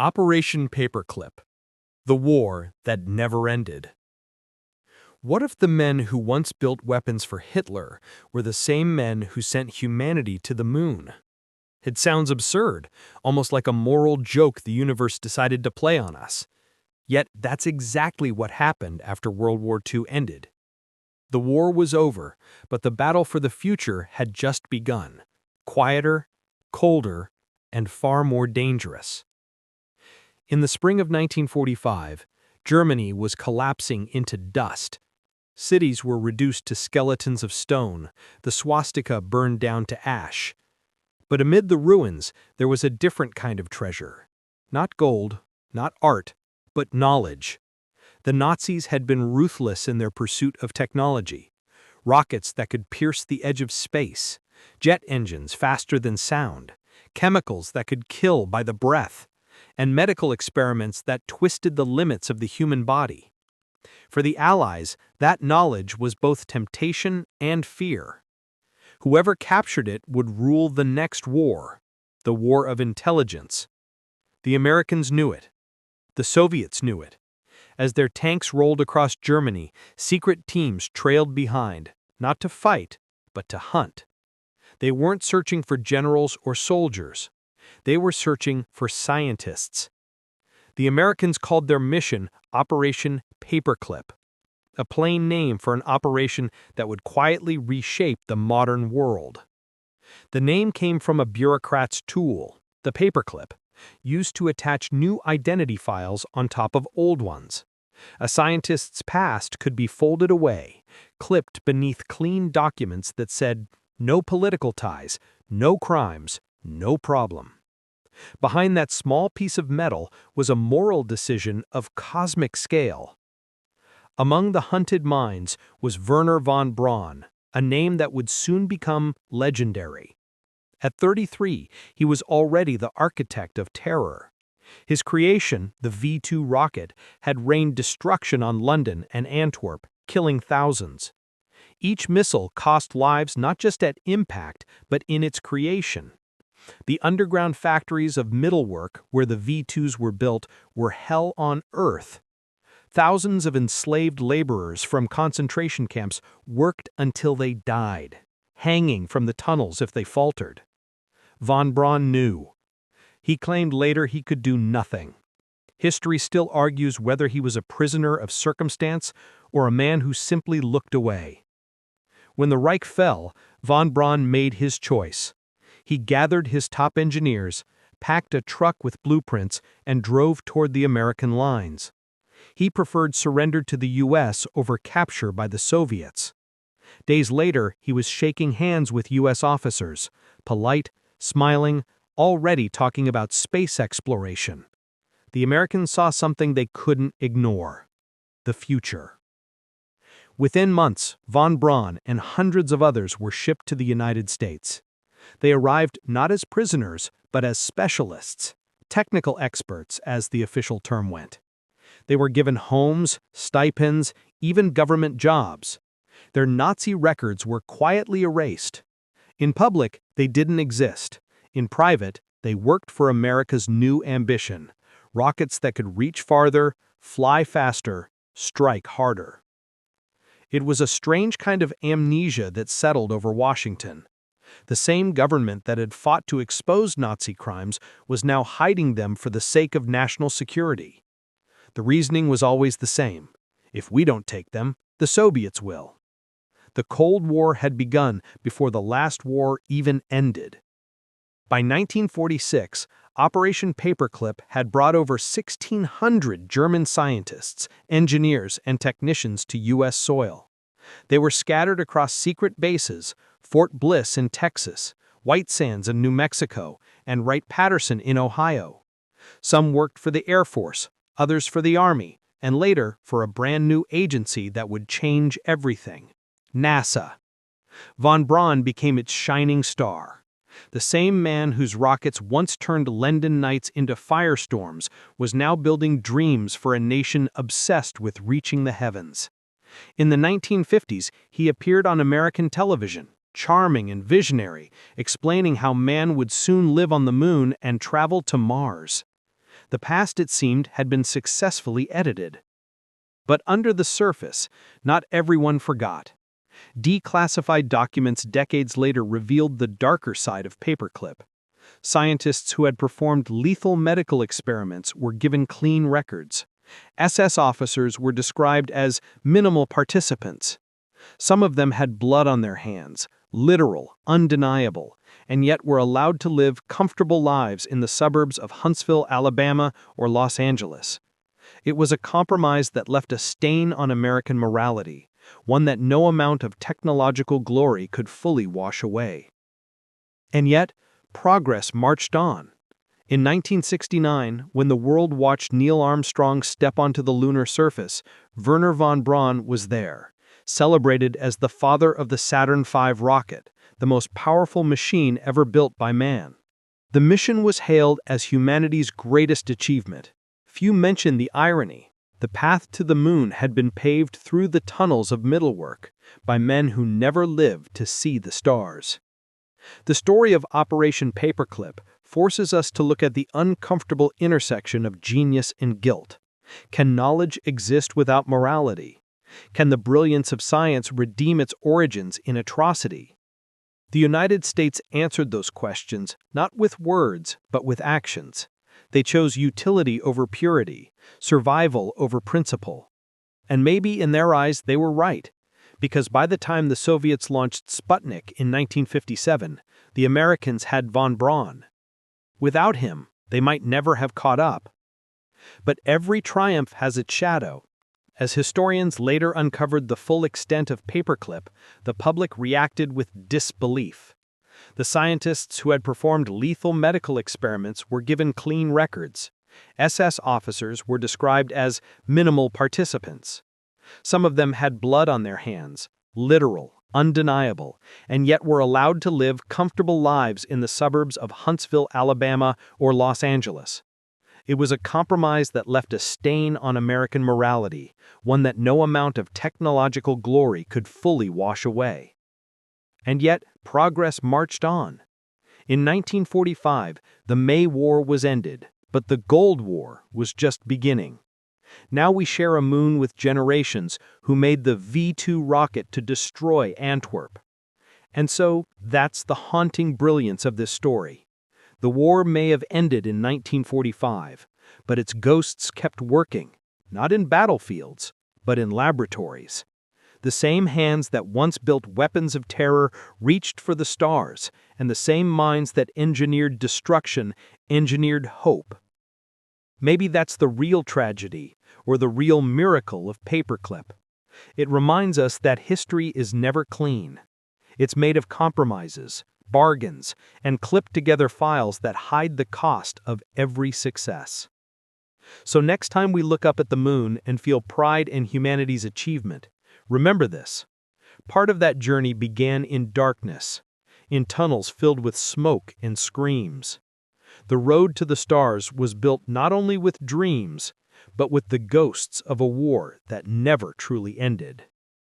Operation Paperclip, the war that never ended. What if the men who once built weapons for Hitler were the same men who sent humanity to the moon? It sounds absurd, almost like a moral joke the universe decided to play on us. Yet that's exactly what happened after World War II ended. The war was over, but the battle for the future had just begun. Quieter, colder, and far more dangerous. In the spring of 1945, Germany was collapsing into dust. Cities were reduced to skeletons of stone, the swastika burned down to ash. But amid the ruins, there was a different kind of treasure. Not gold, not art, but knowledge. The Nazis had been ruthless in their pursuit of technology. Rockets that could pierce the edge of space, jet engines faster than sound, chemicals that could kill by the breath, and medical experiments that twisted the limits of the human body. For the Allies, that knowledge was both temptation and fear. Whoever captured it would rule the next war, the war of intelligence. The Americans knew it. The Soviets knew it. As their tanks rolled across Germany, secret teams trailed behind, not to fight, but to hunt. They weren't searching for generals or soldiers. They were searching for scientists. The Americans called their mission Operation Paperclip, a plain name for an operation that would quietly reshape the modern world. The name came from a bureaucrat's tool, the paperclip, used to attach new identity files on top of old ones. A scientist's past could be folded away, clipped beneath clean documents that said, "No political ties, no crimes, no problem." Behind that small piece of metal was a moral decision of cosmic scale. Among the hunted minds was Wernher von Braun, a name that would soon become legendary. At 33, he was already the architect of terror. His creation, the V2 rocket, had rained destruction on London and Antwerp, killing thousands. Each missile cost lives not just at impact, but in its creation. The underground factories of Middlework, where the V2s were built, were hell on earth. Thousands of enslaved laborers from concentration camps worked until they died, hanging from the tunnels if they faltered. Von Braun knew. He claimed later he could do nothing. History still argues whether he was a prisoner of circumstance or a man who simply looked away. When the Reich fell, von Braun made his choice. He gathered his top engineers, packed a truck with blueprints, and drove toward the American lines. He preferred surrender to the U.S. over capture by the Soviets. Days later, he was shaking hands with U.S. officers, polite, smiling, already talking about space exploration. The Americans saw something they couldn't ignore: the future. Within months, von Braun and hundreds of others were shipped to the United States. They arrived not as prisoners, but as specialists, technical experts, as the official term went. They were given homes, stipends, even government jobs. Their Nazi records were quietly erased. In public, they didn't exist. In private, they worked for America's new ambition: rockets that could reach farther, fly faster, strike harder. It was a strange kind of amnesia that settled over Washington. The same government that had fought to expose Nazi crimes was now hiding them for the sake of national security. The reasoning was always the same: if we don't take them, the Soviets will. The Cold War had begun before the last war even ended. By 1946, Operation Paperclip had brought over 1,600 German scientists, engineers, and technicians to U.S. soil. They were scattered across secret bases: Fort Bliss in Texas, White Sands in New Mexico, and Wright-Patterson in Ohio. Some worked for the Air Force, others for the Army, and later for a brand new agency that would change everything: NASA. Von Braun became its shining star. The same man whose rockets once turned London nights into firestorms was now building dreams for a nation obsessed with reaching the heavens. In the 1950s, he appeared on American television, charming and visionary, explaining how man would soon live on the moon and travel to Mars. The past, it seemed, had been successfully edited. But under the surface, not everyone forgot. Declassified documents decades later revealed the darker side of paperclip. Scientists who had performed lethal medical experiments were given clean records. SS officers were described as minimal participants. Some of them had blood on their hands, literal, undeniable, and yet were allowed to live comfortable lives in the suburbs of Huntsville, Alabama, or Los Angeles. It was a compromise that left a stain on American morality, one that no amount of technological glory could fully wash away. And yet, progress marched on. In 1969, when the world watched Neil Armstrong step onto the lunar surface, Wernher von Braun was there, celebrated as the father of the Saturn V rocket, the most powerful machine ever built by man. The mission was hailed as humanity's greatest achievement. Few mention the irony. The path to the moon had been paved through the tunnels of middlework by men who never lived to see the stars. The story of Operation Paperclip forces us to look at the uncomfortable intersection of genius and guilt. Can knowledge exist without morality? Can the brilliance of science redeem its origins in atrocity? The United States answered those questions not with words, but with actions. They chose utility over purity, survival over principle. And maybe in their eyes they were right, because by the time the Soviets launched Sputnik in 1957, the Americans had von Braun. Without him, they might never have caught up. But every triumph has its shadow. As historians later uncovered the full extent of paperclip, the public reacted with disbelief. The scientists who had performed lethal medical experiments were given clean records. SS officers were described as minimal participants. Some of them had blood on their hands, literal, undeniable, and yet were allowed to live comfortable lives in the suburbs of Huntsville, Alabama, or Los Angeles. It was a compromise that left a stain on American morality, one that no amount of technological glory could fully wash away. And yet, progress marched on. In 1945, the May War was ended, but the Gold War was just beginning. Now we share a moon with generations who made the V-2 rocket to destroy Antwerp. And so, that's the haunting brilliance of this story. The war may have ended in 1945, but its ghosts kept working, not in battlefields, but in laboratories. The same hands that once built weapons of terror reached for the stars, and the same minds that engineered destruction engineered hope. Maybe that's the real tragedy, or the real miracle of paperclip. It reminds us that history is never clean. It's made of compromises, bargains, and clipped-together files that hide the cost of every success. So next time we look up at the moon and feel pride in humanity's achievement, remember this. Part of that journey began in darkness, in tunnels filled with smoke and screams. The road to the stars was built not only with dreams, but with the ghosts of a war that never truly ended.